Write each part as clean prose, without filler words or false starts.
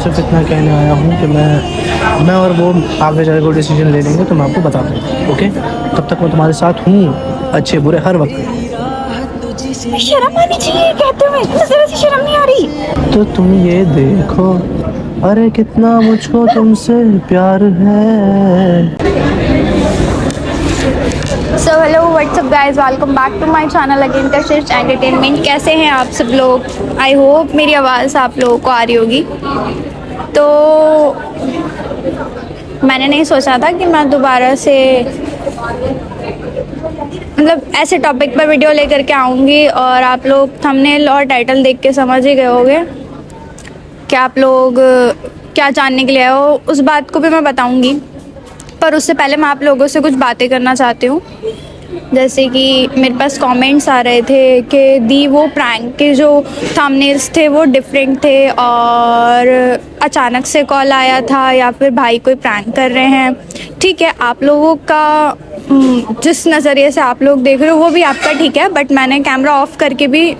सिर्फ इतना कहने आया हूँ कि मैं और वो आगे जाकर कोई डिसीजन ले लेंगे तो मैं आपको बता दूँगा, ओके? तब तक मैं तुम्हारे साथ हूँ, अच्छे बुरे हर वक्त। शर्म आनी चाहिए कहते हुए, मुझे जरा सी शर्म नहीं आ रही। तो तुम ये देखो, अरे कितना मुझको तुमसे प्यार है। So hello what's up guys, welcome back to my channel again Kashish entertainment. कैसे हैं आप सब लोग? आई होप मेरी आवाज़ आप लोगों को आ रही होगी। तो मैंने नहीं सोचा था कि मैं दोबारा से मतलब ऐसे टॉपिक पर वीडियो लेकर के आऊँगी, और आप लोग थंबनेल और टाइटल देख के समझ ही गए होंगे कि आप लोग क्या जानने के लिए आए हो। उस बात को भी मैं बताऊँगी, पर उससे पहले मैं आप लोगों से कुछ बातें करना चाहती हूँ। जैसे कि मेरे पास कमेंट्स आ रहे थे कि दी वो प्रैंक के जो थंबनेल्स थे वो डिफरेंट थे, और अचानक से कॉल आया था, या फिर भाई कोई प्रैंक कर रहे हैं। ठीक है, आप लोगों का जिस नज़रिए से आप लोग देख रहे हो वो भी आपका ठीक है, बट मैंने कैमरा ऑफ करके भी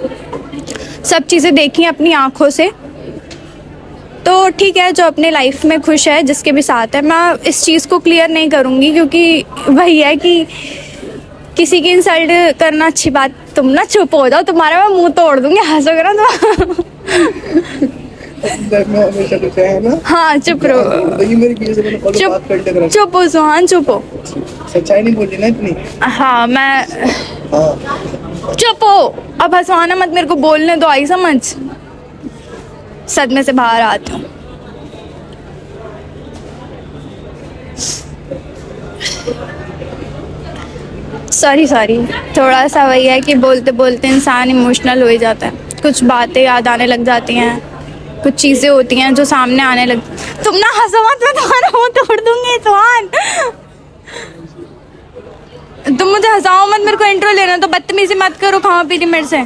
सब चीज़ें देखी अपनी आँखों से। तो ठीक है, जो अपने लाइफ में खुश है, जिसके भी साथ है, मैं इस चीज़ को क्लियर नहीं करूँगी, क्योंकि वही है कि किसी की इंसल्ट करना अच्छी बात। तुम ना चुप हो जाओ, तुम्हारा मैं मुंह तोड़ दूँगी, हंसोगे ना तुम। मैं हमेशा कुछ है ना। हाँ चुप रहो, चुप हो सुहान, चुप हो। सच्चाई नहीं बोली ना इतनी। हाँ मैं चुप हो, अब हंसवाना मत, मेरे को बोलने दो। आई समझ, सदमे से बाहर आती हूँ। सॉरी, थोड़ा सा वही है कि बोलते बोलते इंसान इमोशनल हो ही जाता है। कुछ बातें याद आने लग जाती हैं, कुछ चीज़ें होती हैं जो सामने आने लग। तुम ना हंसो मत, मैं तुम्हारा मुंह तोड़ दूंगी सुहान। तुम मुझे हंसाओ मत, मेरे को इंट्रो लेना, तो बदतमीजी मत करो खाओ पीली मेरे से।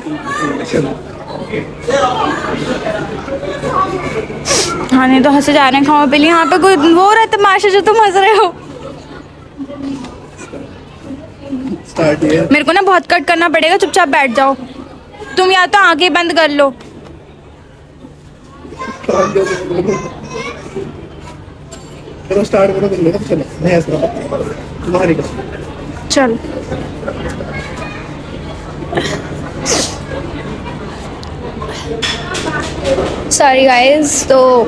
हाँ नहीं तो हंसे जा रहे हैं खाओ पीली। यहाँ पे कोई वो रहा तमाशा जो तुम हंस रहे हो। मेरे को ना बहुत कट करना पड़ेगा, चुपचाप बैठ जाओ। तुम या तो आंखें बंद कर लो। चलो स्टार्ट करो, तुम लोग चलो, मैं हंस रहा हूं तुम्हारी का। चल सॉरी गाइस, तो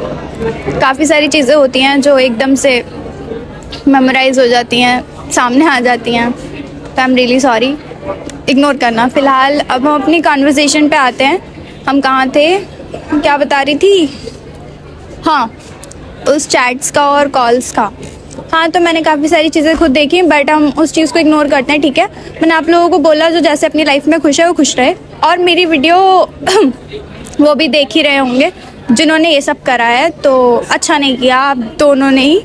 काफ़ी सारी चीज़ें होती हैं जो एकदम से मेमोराइज हो जाती हैं, सामने आ जाती हैं, तो I am really sorry, ignore करना। फ़िलहाल अब हम अपनी कॉन्वर्सेशन पे आते हैं। हम कहाँ थे, क्या बता रही थी? हाँ, उस चैट्स का और कॉल्स का। हाँ, तो मैंने काफ़ी सारी चीज़ें खुद देखी, बट हम उस चीज़ को इग्नोर करते हैं। ठीक है, मैंने आप लोगों को बोला जो जैसे अपनी लाइफ में खुश है वो खुश रहे, और मेरी वीडियो वो भी देख ही रहे होंगे जिन्होंने ये सब करा है। तो अच्छा नहीं किया आप दोनों ने ही।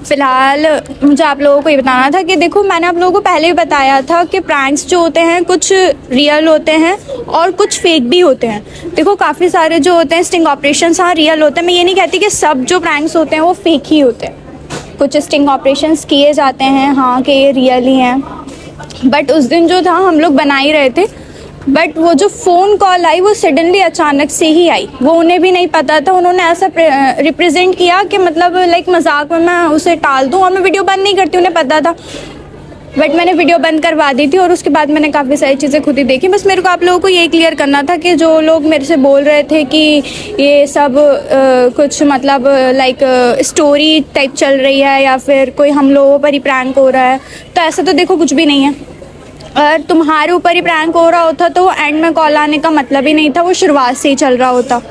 फ़िलहाल मुझे आप लोगों को ये बताना था कि देखो, मैंने आप लोगों को पहले भी बताया था कि प्रैंक्स जो होते हैं कुछ रियल होते हैं और कुछ फेक भी होते हैं। देखो, काफ़ी सारे जो होते हैं स्टिंग ऑपरेशंस हाँ रियल होते हैं। मैं ये नहीं कहती कि सब जो प्रैंक्स होते हैं वो फेक ही होते हैं। कुछ स्टिंग ऑपरेशंस किए जाते हैं हाँ कि ये रियल ही हैं, बट उस दिन जो था हम लोग बना ही रहे थे, बट वो जो फ़ोन कॉल आई वो सडनली अचानक से ही आई। वो उन्हें भी नहीं पता था, उन्होंने ऐसा रिप्रेजेंट किया कि मतलब लाइक मजाक में मैं उसे टाल दूं, और मैं वीडियो बंद नहीं करती, उन्हें पता था, बट मैंने वीडियो बंद करवा दी थी। और उसके बाद मैंने काफ़ी सारी चीज़ें खुद ही देखी। बस मेरे को आप लोगों को ये क्लियर करना था कि जो लोग मेरे से बोल रहे थे कि ये सब कुछ मतलब लाइक स्टोरी टाइप चल रही है, या फिर कोई हम लोगों पर ही प्रैंक हो रहा है, तो ऐसा तो देखो कुछ भी नहीं है। अगर तुम्हारे ऊपर ही प्रैंक हो रहा होता तो एंड में कॉल आने का मतलब ही नहीं था, वो शुरुआत से ही चल रहा होता।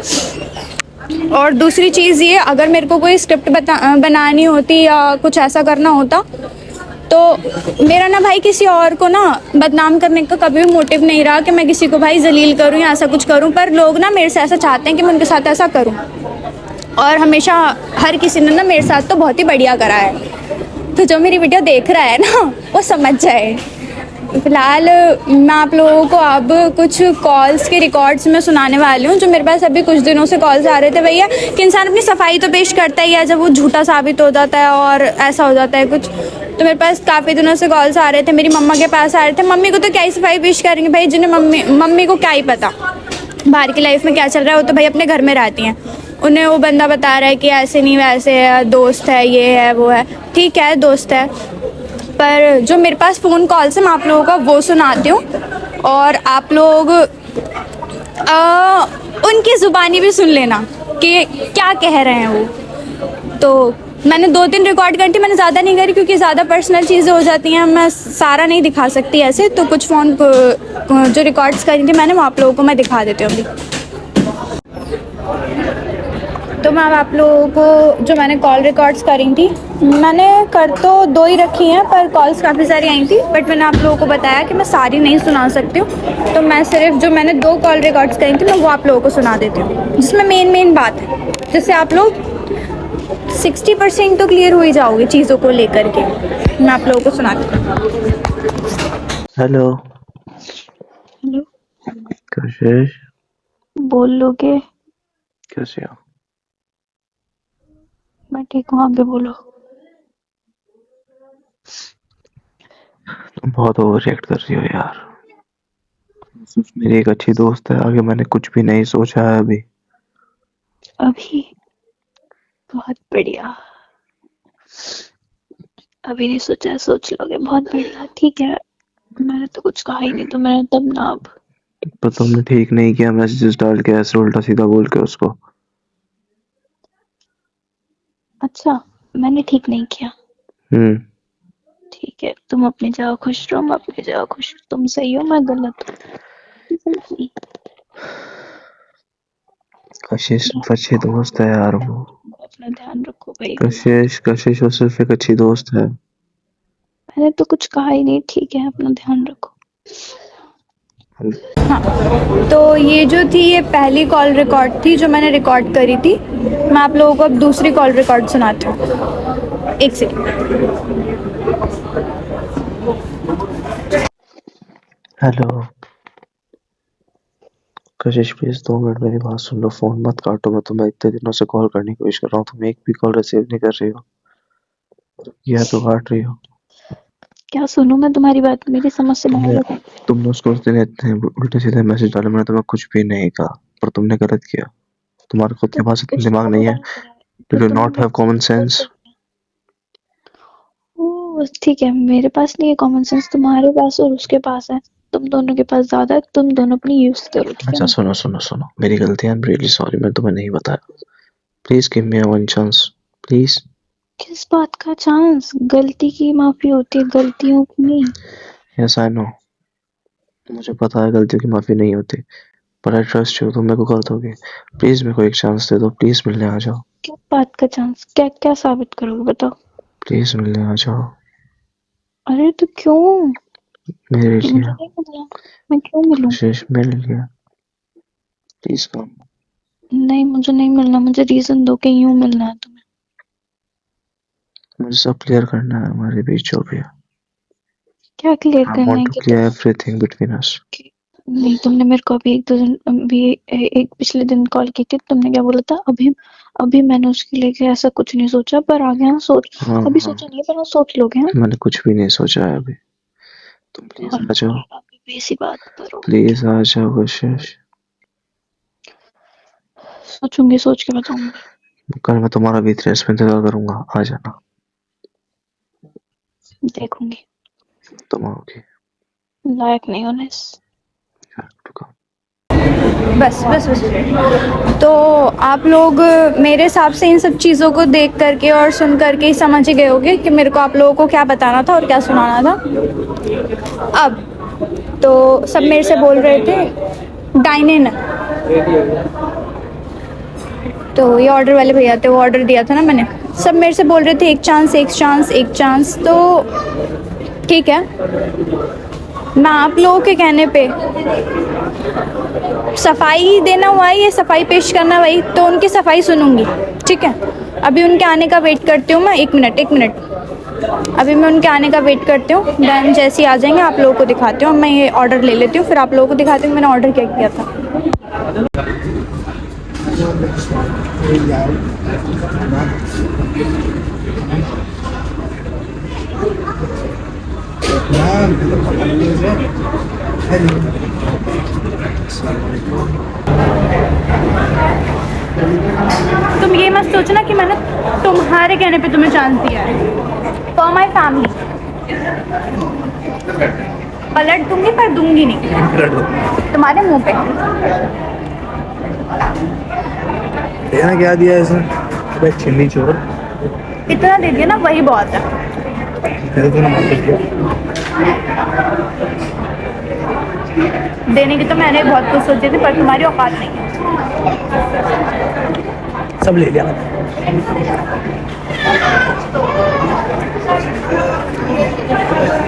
और दूसरी चीज़ ये, अगर मेरे को कोई स्क्रिप्ट बनानी होती या कुछ ऐसा करना होता, तो मेरा ना भाई किसी और को ना बदनाम करने का कभी भी मोटिव नहीं रहा कि मैं किसी को भाई जलील करूं या ऐसा कुछ करूं, पर लोग ना मेरे से ऐसा चाहते हैं कि मैं उनके साथ ऐसा करूं, और हमेशा हर किसी ने ना मेरे साथ तो बहुत ही बढ़िया करा है। तो जो मेरी वीडियो देख रहा है ना वो समझ जाए। फ़िलहाल मैं आप लोगों को अब कुछ कॉल्स के रिकॉर्ड्स में सुनाने वाली हूँ, जो मेरे पास अभी कुछ दिनों से कॉल्स आ रहे थे। भैया कि इंसान अपनी सफाई तो पेश करता ही है, जब वो झूठा साबित हो जाता है और ऐसा हो जाता है कुछ। तो मेरे पास काफ़ी दिनों से कॉल्स आ रहे थे, मेरी मम्मा के पास आ रहे थे। मम्मी को तो क्या ही सफाई पेश करेंगे भाई, जिन्हें मम्मी को क्या ही पता बाहर की लाइफ में क्या चल रहा है, वो तो भाई अपने घर में रहती हैं। उन्हें वो बंदा बता रहा है कि ऐसे नहीं वैसे है, दोस्त है, ये है वो है। ठीक है दोस्त है, पर जो मेरे पास फ़ोन कॉल्स है मैं आप लोगों का वो सुनाती हूँ, और आप लोग उनकी ज़ुबानी भी सुन लेना कि क्या कह रहे हैं वो। तो मैंने 2-3 रिकॉर्ड करी थी, मैंने ज़्यादा नहीं करी क्योंकि ज़्यादा पर्सनल चीज़ें हो जाती हैं, मैं सारा नहीं दिखा सकती ऐसे। तो कुछ फ़ोन जो रिकॉर्ड्स करी थी मैंने वो आप लोगों को मैं दिखा देती हूँ अभी। तो मैं अब आप लोगों को जो मैंने कॉल रिकॉर्ड्स करी थी, मैंने कर तो 2 ही रखी हैं, पर कॉल्स काफ़ी सारी आई थी, बट मैंने आप लोगों को बताया कि मैं सारी नहीं सुना सकती हूँ। तो मैं सिर्फ जो मैंने 2 कॉल रिकॉर्ड्स करी थी मैं वो आप लोगों को सुना देती हूँ, जिसमें मेन बात है, जिससे आप लोग 60% तो क्लियर हो ही जाओगे चीज़ों को लेकर के। मैं आप लोगों को सुनाती हूँ। हेलो हेलो, कशिश, बोल लोगे? कैसे हो? मैं ठीक हूँ, आगे बोलो। तुम बहुत ओवर रिएक्ट कर रही हो यार। सिर्फ मेरी एक अच्छी दोस्त है, आगे मैंने कुछ भी नहीं सोचा है अभी। बहुत बढ़िया। अभी नहीं सोचा है, सोच लोगे, बहुत बढ़िया, ठीक है। मैंने तो कुछ कहा ही नहीं तो मैंने तब ना अब। पर तुमने ठीक नहीं किया मैसेजेस डाल के ऐसे उल्टा सीधा बोल के उसको। अच्छा, मैंने ठीक नहीं किया। ठीक है, तुम अपनी जगह खुश रहो, मैं अपनी जगह खुश हूँ। तुम सही हो, मैं गलत हूँ। कशिश अच्छी दोस्त है यार वो। अपना ध्यान रखो भाई। कशिश वो सिर्फ एक अच्छी दोस्त है। मैंने तो कुछ कहा ही नहीं, ठीक है, अपना ध्यान रखो। हाँ, तो ये जो थी ये पहली कॉल रिकॉर्ड थी जो मैंने रिकॉर्ड करी थी। मैं आप लोगों को अब दूसरी कॉल रिकॉर्ड सुनाती हूँ, एक second. Hello Kashish, please 2 minute मेरी बात सुन लो। फोन मत काटो, मैं तुम्हें इतने दिनों से कॉल करने की कोशिश कर रहा हूँ, तुम एक भी कॉल रिसीव नहीं कर रही हो, या तो काट रही हो। क्या सुनूं मैं तुम्हारी बात? मेरी समझ से बाहर है। तुमने उसको उस दिन इतने उल्टे सीधे मैसेज डाले, मैंने तुम्हें कुछ भी नहीं कहा, पर तुमने गलत किया। तुम्हारे खुद के पास इतना दिमाग नहीं है? Do you not have common sense? ठीक है, मेरे पास नहीं है कॉमन सेंस, तुम्हारे पास और उसके पास है। तुम दोनों के पास ज्यादा है, तुम दोनों अपनी यूज करो, ठीक है? अच्छा सुनो, मेरी गलती है, आई एम रियली सॉरी, मैं तुम्हें नहीं बताया। Please give me one chance please. किस बात का चांस? गलती की माफी होती है, गलतियों की नहीं। यस आई नो, मुझे पता है गलतियों की माफी नहीं होती, पर आई ट्रस्ट यू, तुम मेरे को कर दोगे। प्लीज मेरे को एक चांस दे दो, प्लीज मिलने आ जाओ। किस बात का चांस? क्या क्या साबित करोगे, बताओ। प्लीज मिलने आ जाओ अरे तो क्यों? मेरे मुझे लिए। नहीं मिलना, मैं क्यों मिलूं? कशिश मेरे लिए प्लीज कम। नहीं, मुझे नहीं मिलना, मुझे रीजन दो कि यूं मिलना है तुम्हें। मुझे सब क्लियर करना है हमारे बीच जो भी है। क्या क्लियर आई करना है वांट टू कि क्लियर एवरीथिंग बिटवीन अस। नहीं, तुमने मेरे को अभी एक दो दिन अभी एक पिछले दिन कॉल की थी, तुमने क्या बोला था? अभी मैंने उसके लिए ऐसा कुछ नहीं सोचा, पर आगे हाँ सोच। अभी सोचा नहीं पर हाँ सोच लोगे। हाँ, मैंने कुछ भी नहीं सोचा है अभी, तुम प्लीज आ जाओ, अभी ऐसी बात करो। प्लीज आ जाओ कशिश। सोचूंगी, सोच के बताऊंगी। कल मैं तुम्हारा B3S में इंतजार करूंगा, आ जाना। देखूंगी। तुम आओगी? लायक नहीं होने। रुको। बस बस बस। तो आप लोग मेरे हिसाब से इन सब चीज़ों को देख करके और सुन करके ही समझ ही गए होगे कि मेरे को आप लोगों को क्या बताना था और क्या सुनाना था। अब तो सब मेरे से बोल रहे थे डाइन इन, तो ये ऑर्डर वाले भैया थे, वो ऑर्डर दिया था ना मैंने। सब मेरे से बोल रहे थे एक चांस एक चांस एक चांस। तो ठीक है, मैं आप लोगों के कहने पे सफाई देना हुआ है, ये सफाई पेश करना वही, तो उनकी सफाई सुनूंगी, ठीक है? अभी उनके आने का वेट करती हूँ मैं। एक मिनट अभी मैं उनके आने का वेट करती हूँ। देन जैसे ही आ जाएंगे आप लोगों को दिखाती हूँ। मैं ये ऑर्डर ले लेती हूँ, फिर आप लोगों को दिखाती हूँ मैंने ऑर्डर क्या किया था। तुम ये मत सोचना कि मैंने तुम्हारे कहने पे तुम्हें चांस दिया है। फॉर माई फैमिली पलट दूंगी पर दूंगी नहीं तुम्हारे मुंह पे। देना क्या दिया इसने? अबे चिल्ली चोर, इतना दे दिया ना वही बहुत है। तेरे को ना वापस दिया। देने की तो मैंने बहुत कुछ सोची थी पर तुम्हारी औकात नहीं है। सब ले लिया।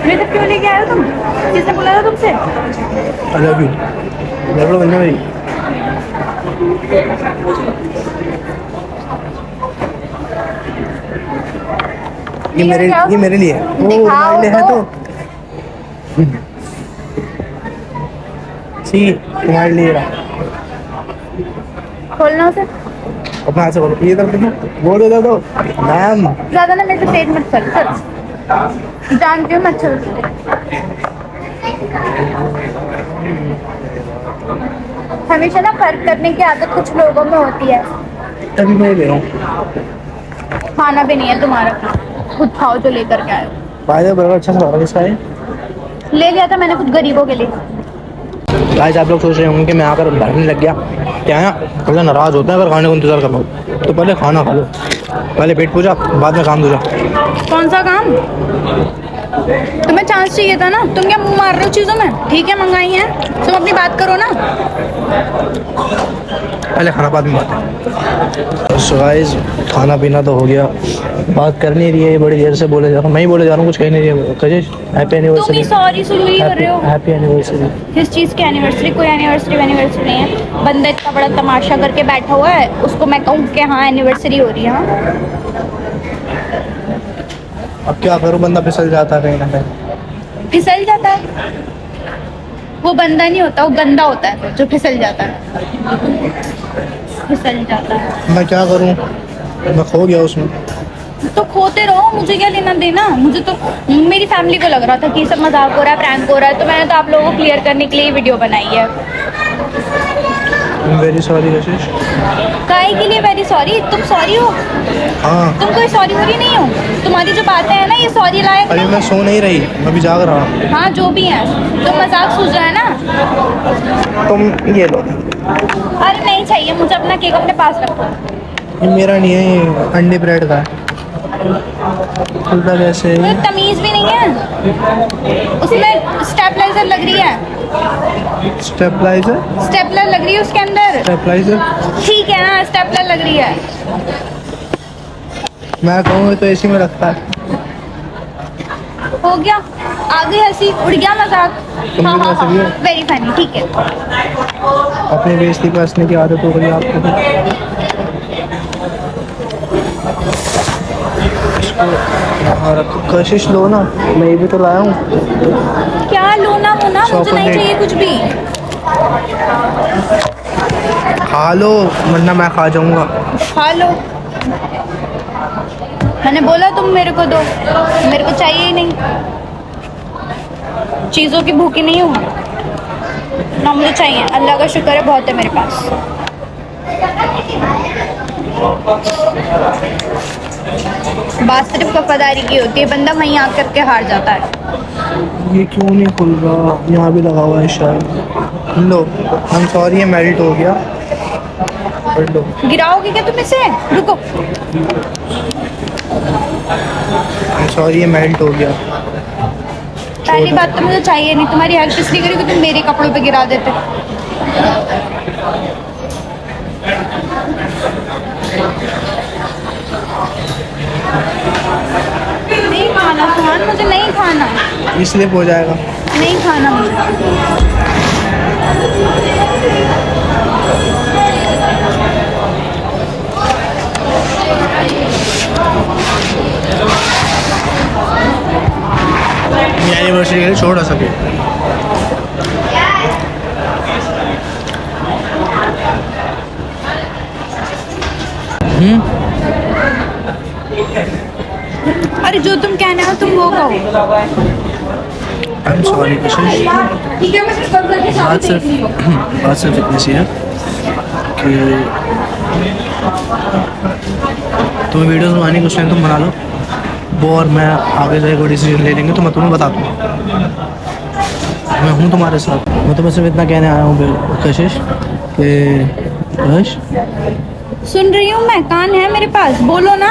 ये तक क्यों लेके आए हो तुम? किसने बोला था तुमसे? I love you. लव लो बनना मेरी। ये मेरे लिए है। वो दिखाओ मेरे लिए है तो। सी तुम्हारे लिए रहा। खोलना उसे। अपना हाथ से बोलो, ये तरफ देखो, वो दे दो मैम। ज्यादा ना मेरे से तेज मत चल चल। जानती हूँ मत चल। हमेशा ना फर्क करने की आदत कुछ लोगों में होती है। तभी मैं ले रहा हूँ। खाना भी नहीं है तुम्हारा, खुद खाओ जो लेकर के आए। फायदा बर्गर अच्छा सा बर्गर किसका है? ले लिया था मैंने कुछ गरीबों के लिए। गाइस आप लोग सोच रहे होंगे कि मैं आकर भरने लग गया क्या है? थोड़ा नाराज होता है अगर खाने को इंतजार कर पाओ तो पहले खाना खा लो, पहले पेट पूजा बाद में काम दूजा। कौन सा काम? तुम्हें चांस चाहिए था ना, तुम क्या मुंह मार रहे हो चीजों में? ठीक है मंगाई है, तुम अपनी बात करो ना। पहले खाना बाद में बात है। सो गाइस खाना पीना तो हो गया, बात कर नहीं रही है, बड़ी देर से बोले जा रहा हूँ, मैं ही बोले जा रहा हूँ, कुछ कह नहीं रही है। कशिश हैप्पी तुम एनिवर्सरी। ही सॉरी सुलू कर रहे हो। Happy anniversary. किस चीज़ की एनिवर्सरी? कोई एनिवर्सरी नहीं है। बंदा इतना बड़ा तमाशा करके बैठा हुआ है, उसको मैं कहूँ कि हाँ एनिवर्सरी हो रही है। हाँ अब क्या करूँ, बंदा फिसल जाता है कहीं ना कहीं। फिसल जाता है? वो बंदा नहीं होता, वो गंदा होता है जो फिसल जाता है। फिसल जाता है। मैं क्या करूँ, मैं खो गया उसमें। तो खोते रहो, मुझे क्या लेना देना। मुझे तो मेरी फैमिली को लग रहा था कि सब मजाक हो रहा है, प्रैंक हो रहा है, तो मैंने तो आप लोगों को क्लियर करने के लिए वीडियो बनाई है। वेरी सॉरी कशिश। काहे के लिए वेरी सॉरी? तुम सॉरी हो? हाँ तुम कोई सॉरी हो रही नहीं हो। तुम्हारी जो बातें हैं ना ये सॉरी लायक अभी नहीं। मैं सो नहीं रही, मैं भी जाग रहा हूँ। हाँ जो भी है, तुम मजाक सूझ रहा है ना। तुम ये लो। अरे नहीं चाहिए मुझे, अपना केक अपने पास रखो। ये मेरा नहीं है, ये अंडे ब्रेड का है। खुलता कैसे है? मुझे तमीज भी नहीं है। उसमें स्टेबलाइजर लग रही है। स्टेबलाइजर? स्टेपलर लग रही है उसके अंदर। स्टेबलाइजर? ठीक है ना, स्टेपलर लग रही है। मैं कहूँगा तो एसी में रखता है। हो गया, आ गई हंसी, उड़ गया मजाक। तुम हाँ भी हाँ वैसे भी हो। हाँ वेरी फनी, ठीक है। अपनी बेइज्जती पे हंसने की आदत हो गई आपको भी। और कोशिश लो ना, मैं ये भी तो लाया हूँ। क्या लोना वोना, मुझे नहीं चॉकलेट। चाहिए कुछ भी। खा लो वरना मैं खा जाऊंगा। खा लो, मैंने बोला तुम मेरे को दो, मेरे को चाहिए ही नहीं। चीज़ों की भूखी नहीं हूँ ना, मुझे चाहिए। अल्लाह का शुक्र है बहुत है मेरे पास। बात सिर्फ वफादारी की होती है, बंदा वहीं आकर के हार जाता है। ये क्यों नहीं खुल रहा? यहाँ भी लगा हुआ है शायद। लो आई एम सॉरी, ये मेल्ट हो गया। पढ़ लो। गिराओगे क्या तुम इसे? रुको। आई एम सॉरी, ये मेल्ट हो गया। पहली बात तो मुझे चाहिए नहीं, तुम्हारी हेल्प इसलिए करी कि तुम मेरे कपड़ों पे गिरा देते। नहीं खाना सुहान, मुझे नहीं खाना। इसलिए हो जाएगा। नहीं खाना मुझे। एनिवर्सरी के लिए छोड़ सके। अरे जो तुम कहना हो तुम वो कहो। आई एम सॉरी कशिश। बात सिर्फ इतनी सी है कि तुम्हें वीडियोस बनानी कुछ टाइम तुम बना लो, वो और मैं आगे जाके कोई डिसीजन ले लेंगे तो मैं तुम्हें बता दूँगा। मैं हूँ तुम्हारे साथ। मैं तुम्हें सिर्फ इतना कहने आया हूँ कशिश कि कश सुन रही हूँ मैं, कान है मेरे पास, बोलो ना।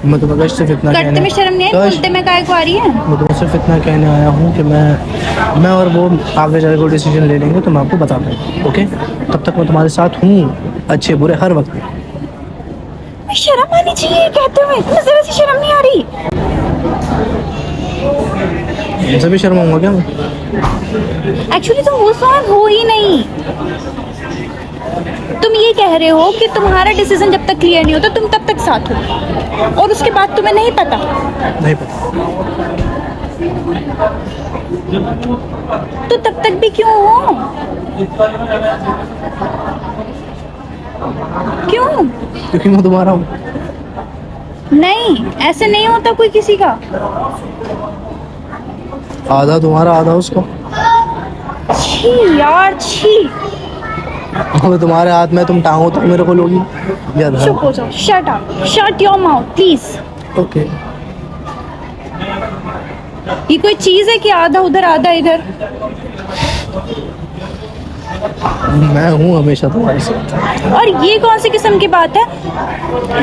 मैं तुम्हें कश सिर्फ इतना करते में शर्म नहीं आई, कश, बोलते में काय को आ रही है। मैं तुम्हें सिर्फ इतना कहने आया हूँ कि मैं और वो आगे जाके कोई डिसीजन ले लेंगे तो मैं आपको बता दूँगा। ओके, तब तक मैं तुम्हारे साथ हूँ, अच्छे बुरे हर वक्त। शर्म आनी चाहिए कहते हुए, इतनी जरा सी शर्म नहीं आ रही। इनसे भी शर्म आऊँगा क्या मैं? एक्चुअली तुम वो साथ हो ही नहीं। तुम ये कह रहे हो कि तुम्हारा डिसीजन जब तक क्लियर नहीं होता तुम तब तक साथ हो, और उसके बाद तुम्हें नहीं पता। नहीं पता। तो तब तक भी क्यों हो? क्यों? क्योंकि मैं तुम्हारा हूँ। नहीं, ऐसे नहीं होता कोई किसी का। आधा तुम्हारा आधा उसका। छी यार छी। अब तुम्हारे हाथ में तुम टांगो तो मेरे को लोगी या चुप हो जाओ, shut up, shut your mouth please. Okay. ये कोई चीज है कि आधा उधर आधा इधर? मैं हूँ हमेशा तुम्हारे साथ। और ये कौन सी किस्म की बात है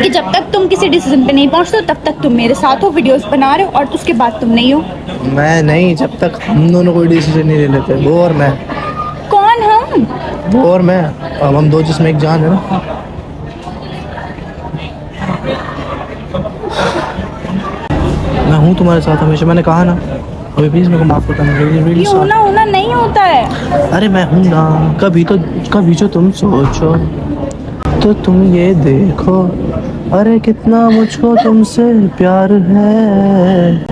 कि जब तक तुम किसी डिसीजन पे नहीं पहुंचते हो तब तक तुम मेरे साथ हो, वीडियोस बना रहे हो, और उसके बाद तुम नहीं हो। मैं नहीं, जब तक हम दोनों कोई डिसीजन नहीं ले लेते, वो और मैं। कौन हम? वो और मैं, अब हम दो जिसमें एक जान है ना। मैं हूँ तुम्हारे साथ हमेशा, मैंने कहा ना। अभी प्लीज मेरे को माफ कर देना, really ये होना sorry। होना नहीं होता है। अरे मैं हूँ ना, कभी जो तुम सोचो तो तुम ये देखो, अरे कितना मुझको तुमसे प्यार है।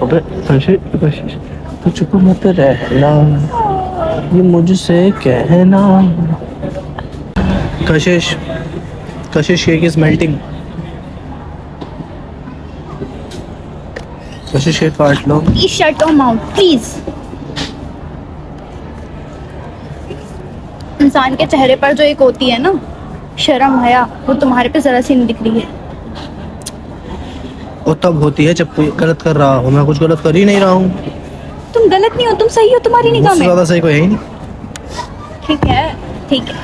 अबे कशिश तो चुप मत रहना, ये मुझसे कहना। Kashish cake is melting. Kashish cake काट लो। Please shut your mouth please. इंसान के चेहरे पर जो एक होती है ना शर्म हया, वो तुम्हारे पे जरा सी नहीं दिख रही है। वो तब होती है जब कोई गलत कर रहा हो, मैं कुछ गलत कर ही नहीं रहा हूँ। तुम गलत नहीं हो, तुम सही हो तुम्हारी निगाह मुझसे में। ज्यादा सही कोई है ही नहीं। ठीक है ठीक है।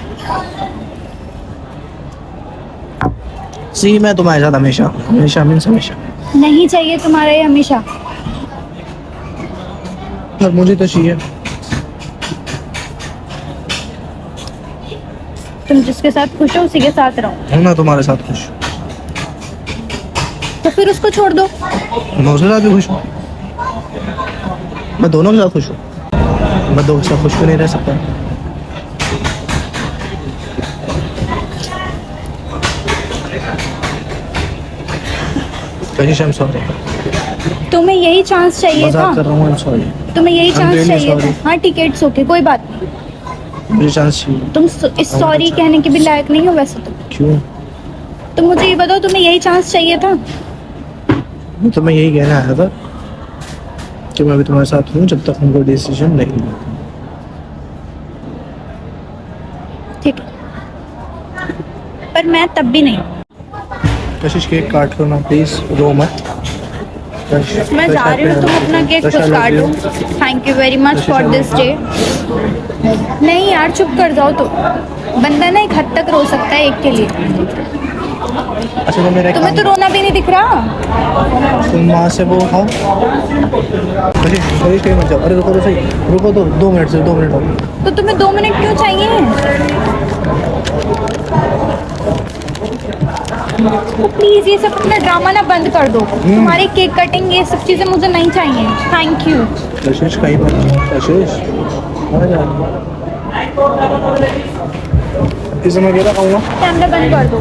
सी मैं तुम्हारे साथ हमेशा हमेशा मीन्स हमेशा। नहीं चाहिए तुम्हारा ये हमेशा। पर मुझे तो चाहिए। तुम जिसके साथ खुश हो उसी के साथ रहो। हूँ ना तुम्हारे साथ खुश, तो फिर उसको छोड़ दो। मैं उसके साथ भी खुश हूँ। मैं दोनों के साथ खुश हूँ। मैं दो के साथ खुश क्यों नहीं रह सकता? कशिश आई एम सॉरी। तुम्हें यही चांस चाहिए था। मजाक कर रहा हूँ, आई एम सॉरी। तुम्हें यही I'm चांस really चाहिए sorry. था। हाँ ठीक है, इट्स ओके, कोई बात नहीं। मुझे चांस चाहिए। तुम इस सॉरी कहने के भी लायक नहीं हो वैसे तो। क्यों? तो मुझे ये बताओ, तुम्हें यही चांस चाहिए था? तो मैं यही कहना आया था कि मैं अभी तुम्हारे साथ हूँ जब तक हमको डिसीजन नहीं लेते। ठीक है, पर मैं तब भी नहीं। कशिश केक काट लो ना प्लीज, रो मत। मैं जा रही हूँ, तुम अपना केक खुद काटो। Thank you very much for this day. नहीं यार चुप कर जाओ। तो बंदा ना एक हद तक रो सकता है एक के लिए। अच्छा तो मेरा तुम्हें तो रोना भी नहीं दिख रहा। तुम वहाँ से वो खाओ। कशिश कहीं मत जाओ। अरे रुको तो सही, रुको तो 2 मिनट से 2 मिनट और। तो तुम्हें 2 मिनट क्यों चाहिए? तो प्लीज ये सब अपना ड्रामा ना बंद कर दो। तुम्हारे केक कटिंग ये सब चीजें मुझे नहीं चाहिए। Thank you. कशिश कहीं मत जाओ। कशिश इसे मैं अकेला खाऊंगा। कैमरा बंद कर दो।